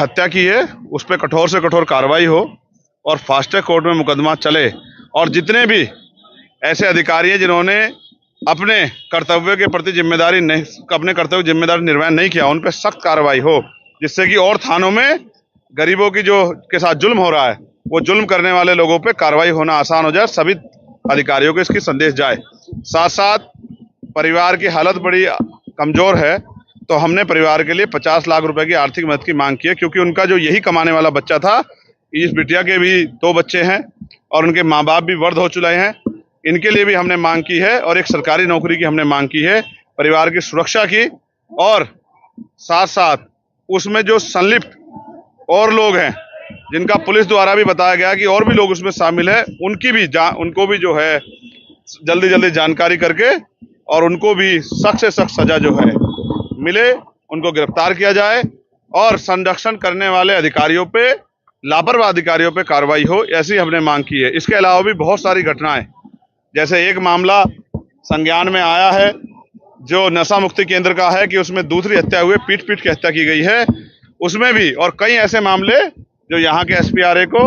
हत्या की है उस पर कठोर से कठोर कार्रवाई हो और फास्ट ट्रैक कोर्ट में मुकदमा चले, और जितने भी ऐसे अधिकारी हैं जिन्होंने अपने कर्तव्य के प्रति अपने कर्तव्य जिम्मेदारी निर्वहन नहीं किया, उन पर सख्त कार्रवाई हो, जिससे कि और थानों में गरीबों की के साथ जुल्म हो रहा है, वो जुल्म करने वाले लोगों पे कार्रवाई होना आसान हो जाए, सभी अधिकारियों को इसकी संदेश जाए। साथ साथ परिवार की हालत बड़ी कमजोर है, तो हमने परिवार के लिए 50 लाख रुपए की आर्थिक मदद की मांग की है, क्योंकि उनका जो यही कमाने वाला बच्चा था, इस बिटिया के भी 2 बच्चे हैं और उनके माँ बाप भी वृद्ध हो चुके हैं, इनके लिए भी हमने मांग की है, और एक सरकारी नौकरी की हमने मांग की है, परिवार की सुरक्षा की, और साथ साथ उसमें जो संलिप्त और लोग हैं जिनका पुलिस द्वारा भी बताया गया कि और भी लोग उसमें शामिल है, उनको भी जो है जल्दी जानकारी करके और उनको भी सख्त से सख्त सजा जो है मिले, उनको गिरफ्तार किया जाए और संरक्षण करने वाले अधिकारियों पे, लापरवाह अधिकारियों पे कार्रवाई हो, ऐसी हमने मांग की है। इसके अलावा भी बहुत सारी घटनाएं, जैसे एक मामला संज्ञान में आया है जो नशा मुक्ति केंद्र का है कि उसमें दूसरी हत्या हुई, पीट के हत्या की गई है, उसमें भी, और कई ऐसे मामले जो यहाँ के SPRA को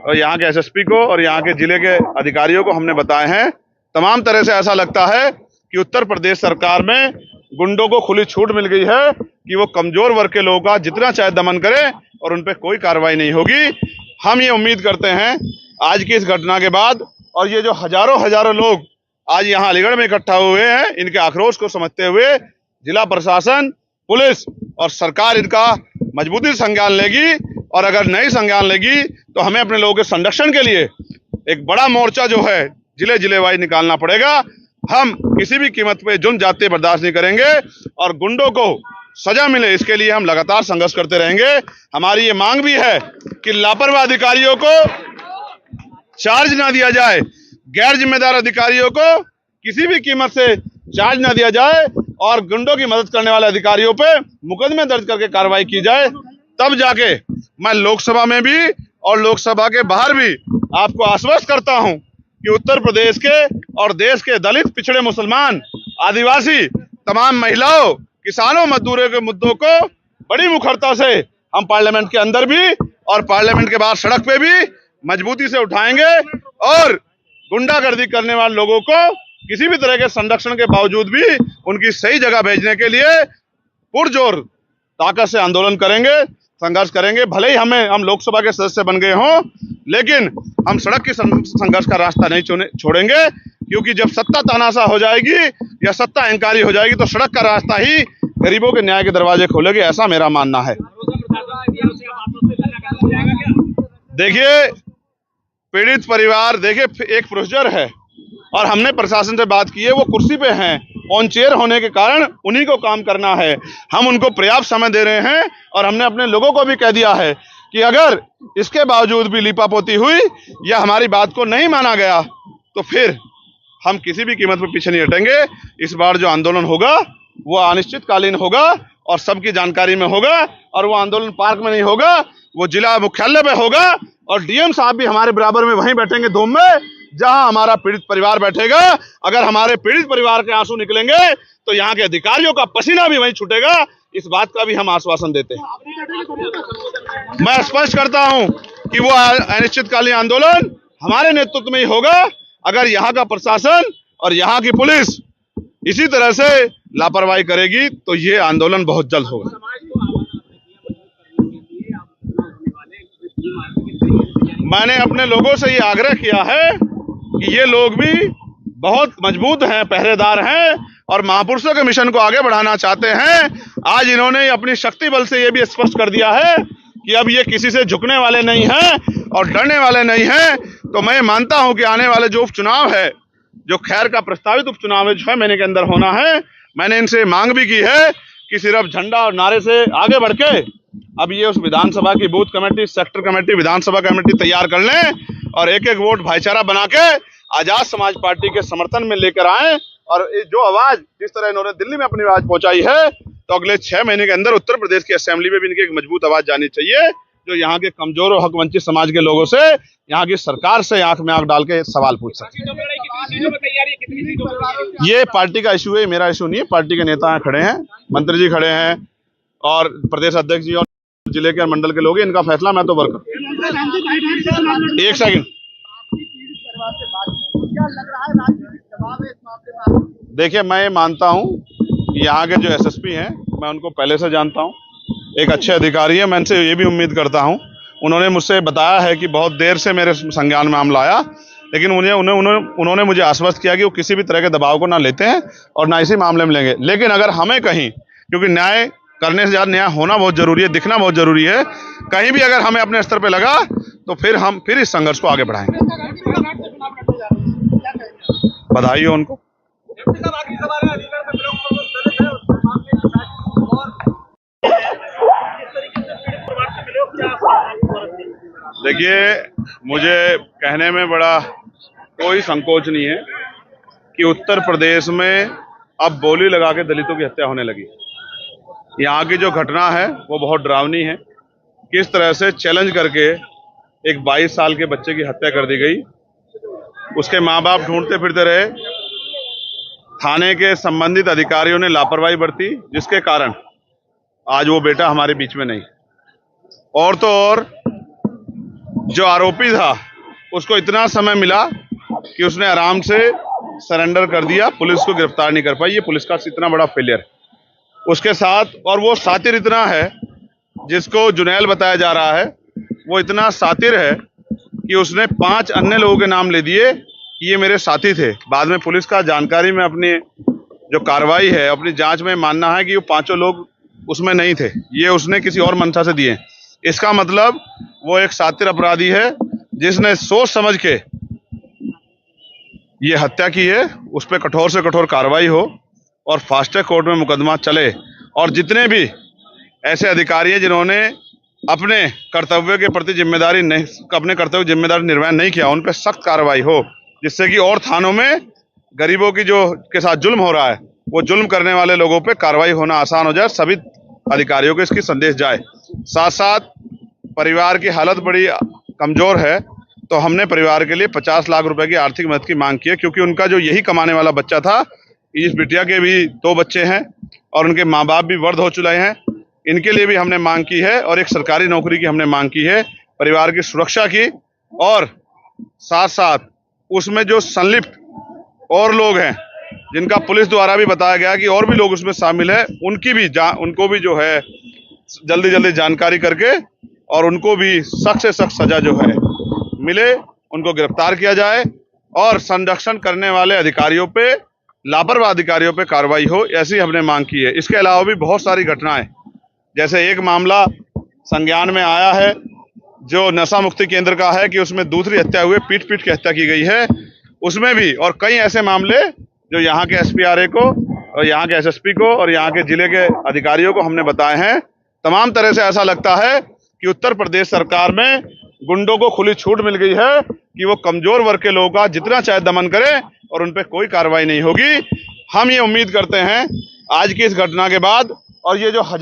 और यहाँ के SSP को और यहाँ के जिले के अधिकारियों को हमने बताए हैं। तमाम तरह से ऐसा लगता है कि उत्तर प्रदेश सरकार में गुंडों को खुली छूट मिल गई है कि वो कमजोर वर्ग के लोगों का जितना चाहे दमन करें और उन पर कोई कार्रवाई नहीं होगी। हम ये उम्मीद करते हैं आज की इस घटना के बाद, और ये जो हजारों लोग आज यहाँ अलीगढ़ में इकट्ठा हुए हैं, इनके आक्रोश को समझते हुए जिला प्रशासन, पुलिस और सरकार इनका मजबूती से संज्ञान लेगी, और अगर नहीं संज्ञान लेगी तो हमें अपने लोगों के संरक्षण के लिए एक बड़ा मोर्चा जो है जिले वाइज निकालना पड़ेगा। हम किसी भी कीमत पे जुल्म जाते बर्दाश्त नहीं करेंगे और गुंडों को सजा मिले, इसके लिए हम लगातार संघर्ष करते रहेंगे। हमारी ये मांग भी है कि लापरवाह अधिकारियों को चार्ज ना दिया जाए, गैर जिम्मेदार अधिकारियों को किसी भी कीमत से चार्ज ना दिया जाए, और गुंडों की मदद करने वाले अधिकारियों पे मुकदमे दर्ज करके कार्रवाई की जाए। तब जाके मैं लोकसभा में भी और लोकसभा के बाहर भी आपको आश्वस्त करता हूं कि उत्तर प्रदेश के और देश के दलित, पिछड़े, मुसलमान, आदिवासी, तमाम महिलाओं, किसानों, मजदूरों के मुद्दों को बड़ी मुखरता से हम पार्लियामेंट के अंदर भी और पार्लियामेंट के बाहर सड़क पे भी मजबूती से उठाएंगे, और गुंडागर्दी करने वाले लोगों को किसी भी तरह के संरक्षण के बावजूद भी उनकी सही जगह भेजने के लिए पुरजोर ताकत से आंदोलन करेंगे, संघर्ष करेंगे। भले ही हम लोकसभा के सदस्य बन गए हों, लेकिन हम सड़क की संघर्ष का रास्ता नहीं छोड़ेंगे, क्योंकि जब सत्ता तानाशाह हो जाएगी या सत्ता अहंकारी हो जाएगी तो सड़क का रास्ता ही गरीबों के न्याय के दरवाजे खोलेगी, ऐसा मेरा मानना है। देखिए, पीड़ित परिवार, देखिए एक प्रोसीजर है और हमने प्रशासन से बात की है, वो कुर्सी पे हैं, ऑन चेयर होने के कारण उन्हीं को काम करना है। हम उनको पर्याप्त समय दे रहे हैं और हमने अपने लोगों को भी कह दिया है कि अगर इसके बावजूद भी लीपापोती हुई या हमारी बात को नहीं माना गया तो फिर हम किसी भी कीमत पर पीछे नहीं हटेंगे। इस बार जो आंदोलन होगा वो अनिश्चितकालीन होगा और सबकी जानकारी में होगा, और वो आंदोलन पार्क में नहीं होगा, वो जिला मुख्यालय पे होगा, और DM साहब भी हमारे बराबर में वहीं बैठेंगे धूम में जहां हमारा पीड़ित परिवार बैठेगा। अगर हमारे पीड़ित परिवार के आंसू निकलेंगे तो यहाँ के अधिकारियों का पसीना भी वहीं छूटेगा, इस बात का भी हम आश्वासन देते हैं। मैं स्पष्ट करता हूं कि वो अनिश्चितकालीन आंदोलन हमारे नेतृत्व में ही होगा। अगर यहाँ का प्रशासन और यहाँ की पुलिस इसी तरह से लापरवाही करेगी तो ये आंदोलन बहुत जल्द होगा। मैंने अपने लोगों से ये आग्रह किया है कि ये लोग भी बहुत मजबूत हैं, पहरेदार हैं और महापुरुषों के मिशन को आगे बढ़ाना चाहते हैं। आज इन्होंने अपनी शक्ति बल से ये भी स्पष्ट कर दिया है कि अब ये किसी से झुकने वाले नहीं हैं और डरने वाले नहीं हैं। तो मैं मानता हूं कि आने वाले जो उपचुनाव है, जो खैर का प्रस्तावित उपचुनाव है, 6 महीने के अंदर होना है, मैंने इनसे मांग भी की है कि सिर्फ झंडा और नारे से आगे बढ़ के अब ये उस विधानसभा की बूथ कमेटी, सेक्टर कमेटी, विधानसभा कमेटी तैयार कर लें और एक वोट भाईचारा बना के आजाद समाज पार्टी के समर्थन में लेकर आए। और जो आवाज जिस तरह इन्होंने दिल्ली में अपनी आवाज पहुंचाई है, तो अगले 6 महीने के अंदर उत्तर प्रदेश की असेंबली में भी इनकी एक मजबूत आवाज जानी चाहिए, जो यहाँ के कमजोर और हक वंचित समाज के लोगों से, यहाँ की सरकार से आंख में आंख डाल के सवाल पूछ सके। ये पार्टी का इशू है, मेरा इशू नहीं है। पार्टी के नेता खड़े हैं, मंत्री जी खड़े हैं और प्रदेश अध्यक्ष जी और जिले के मंडल के लोग हैं, इनका फैसला, मैं तो वर्कर। एक सेकंड, देखिए मैं ये मानता हूं कि यहाँ के जो एसएसपी हैं, मैं उनको पहले से जानता हूं, एक अच्छे अधिकारी है। मैं इनसे ये भी उम्मीद करता हूं, उन्होंने मुझसे बताया है कि बहुत देर से मेरे संज्ञान में मामला आया, लेकिन उन्होंने मुझे आश्वस्त किया कि वो किसी भी तरह के दबाव को ना लेते हैं और ना इसी मामले में लेंगे। लेकिन अगर हमें कहीं, क्योंकि न्याय करने से ज़्यादा न्याय होना बहुत जरूरी है, दिखना बहुत जरूरी है, कहीं भी अगर हमें अपने स्तर पे लगा तो फिर हम इस संघर्ष को आगे बढ़ाएंगे। बधाई हो उनको। देखिए, मुझे कहने में बड़ा कोई संकोच नहीं है कि उत्तर प्रदेश में अब बोली लगा के दलितों की हत्या होने लगी। यहाँ की जो घटना है वो बहुत डरावनी है। किस तरह से चैलेंज करके एक 22 साल के बच्चे की हत्या कर दी गई, उसके माँ बाप ढूंढते फिरते रहे, थाने के संबंधित अधिकारियों ने लापरवाही बरती, जिसके कारण आज वो बेटा हमारे बीच में नहीं। और तो और जो आरोपी था उसको इतना समय मिला कि उसने आराम से सरेंडर कर दिया, पुलिस को गिरफ्तार नहीं कर पाई। ये पुलिस का इतना बड़ा फेलियर है। उसके साथ, और वो सातिर इतना है, जिसको जुनैल बताया जा रहा है, वो इतना सातिर है कि उसने 5 अन्य लोगों के नाम ले दिए कि ये मेरे साथी थे। बाद में पुलिस का जानकारी में अपनी जो कार्रवाई है, अपनी जांच में मानना है कि वो 5 लोग उसमें नहीं थे, ये उसने किसी और मंशा से दिए। इसका मतलब वो एक सातिर अपराधी है जिसने सोच समझ के ये हत्या की है। उस पर कठोर से कठोर कार्रवाई हो और फास्ट ट्रैक कोर्ट में मुकदमा चले, और जितने भी ऐसे अधिकारी हैं जिन्होंने अपने कर्तव्य के प्रति जिम्मेदारी निर्वहन नहीं किया, उन पर सख्त कार्रवाई हो, जिससे कि और थानों में गरीबों की के साथ जुल्म हो रहा है, वो जुल्म करने वाले लोगों पे कार्रवाई होना आसान हो जाए, सभी अधिकारियों को इसकी संदेश जाए। साथ साथ परिवार की हालत बड़ी कमजोर है, तो हमने परिवार के लिए 50 लाख रुपए की आर्थिक मदद की मांग की है, क्योंकि उनका जो यही कमाने वाला बच्चा था, इस बिटिया के भी 2 बच्चे हैं और उनके माँ बाप भी वृद्ध हो चुके हैं, इनके लिए भी हमने मांग की है, और एक सरकारी नौकरी की हमने मांग की है, परिवार की सुरक्षा की, और साथ साथ उसमें जो संलिप्त और लोग हैं, जिनका पुलिस द्वारा भी बताया गया कि और भी लोग उसमें शामिल है, उनको भी जो है जल्दी जानकारी करके और उनको भी सख्त से सख्त सजा जो है मिले, उनको गिरफ्तार किया जाए और संरक्षण करने वाले अधिकारियों पे, लापरवाह अधिकारियों पे कार्रवाई हो, ऐसी हमने मांग की है। इसके अलावा भी बहुत सारी घटनाएं, जैसे एक मामला संज्ञान में आया है जो नशा मुक्ति केंद्र का है कि उसमें दूसरी हत्या हुई, पीट के हत्या की गई है, उसमें भी, और कई ऐसे मामले जो यहाँ के SPRA को और यहाँ के SSP को और यहाँ के जिले के अधिकारियों को हमने बताए हैं। तमाम तरह से ऐसा लगता है कि उत्तर प्रदेश सरकार में गुंडों को खुली छूट मिल गई है कि वो कमजोर वर्ग के लोगों का जितना चाहे दमन करें और उन पर कोई कार्रवाई नहीं होगी। हम ये उम्मीद करते हैं आज की इस घटना के बाद, और ये जो